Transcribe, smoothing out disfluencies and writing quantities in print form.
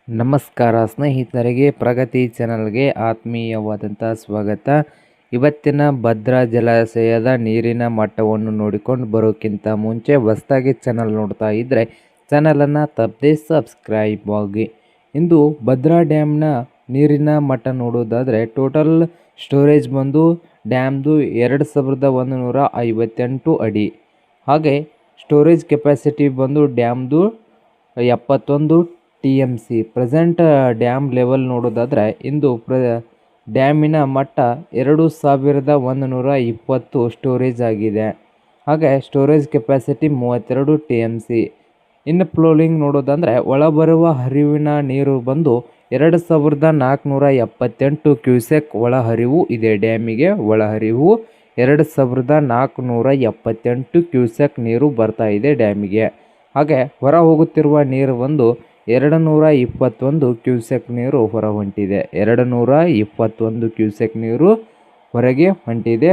ನಮಸ್ಕಾರ ಸ್ನೇಹಿತರಿಗೆ, ಪ್ರಗತಿ ಚಾನಲ್ಗೆ ಆತ್ಮೀಯವಾದಂಥ ಸ್ವಾಗತ. ಇವತ್ತಿನ ಭದ್ರಾ ಜಲಾಶಯದ ನೀರಿನ ಮಟ್ಟವನ್ನು ನೋಡಿಕೊಂಡು ಬರೋಕ್ಕಿಂತ ಮುಂಚೆ ಹೊಸದಾಗಿ ಚಾನಲ್ ನೋಡ್ತಾ ಇದ್ದರೆ ಚಾನಲನ್ನು ತಪ್ಪದೆ ಸಬ್ಸ್ಕ್ರೈಬ್ ಆಗಿ. ಇಂದು ಭದ್ರಾ ಡ್ಯಾಮ್ನ ನೀರಿನ ಮಟ್ಟ ನೋಡೋದಾದರೆ ಟೋಟಲ್ ಸ್ಟೋರೇಜ್ ಬಂದು ಡ್ಯಾಮ್ದು 2158 ಅಡಿ. ಹಾಗೆ ಸ್ಟೋರೇಜ್ ಕೆಪಾಸಿಟಿ ಬಂದು ಡ್ಯಾಮ್ದು 71 TMC. ಪ್ರೆಸೆಂಟ್ ಡ್ಯಾಮ್ ಲೆವೆಲ್ ನೋಡೋದಾದರೆ ಇಂದು ಡ್ಯಾಮಿನ ಮಟ್ಟ 2120 ಸ್ಟೋರೇಜ್ ಆಗಿದೆ. ಹಾಗೆ ಸ್ಟೋರೇಜ್ ಕೆಪಾಸಿಟಿ 32 TMC. ಇನ್ನು ಫ್ಲೋಲಿಂಗ್ ನೋಡೋದಂದರೆ ಒಳಬರುವ ಹರಿವಿನ ನೀರು ಬಂದು 2478 ಕ್ಯೂಸೆಕ್ ಒಳಹರಿವು ಇದೆ. ಡ್ಯಾಮಿಗೆ ಒಳಹರಿವು 2478 ಕ್ಯೂಸೆಕ್ ನೀರು ಬರ್ತಾ ಇದೆ ಡ್ಯಾಮಿಗೆ. ಹಾಗೆ ಹೊರ ಹೋಗುತ್ತಿರುವ ನೀರು ಬಂದು 221 ಕ್ಯೂಸೆಕ್ ನೀರು ಹೊರ ಹೊಂಟಿದೆ. 221 ಕ್ಯೂಸೆಕ್ ನೀರು ಹೊರಗೆ ಹೊಂಟಿದೆ.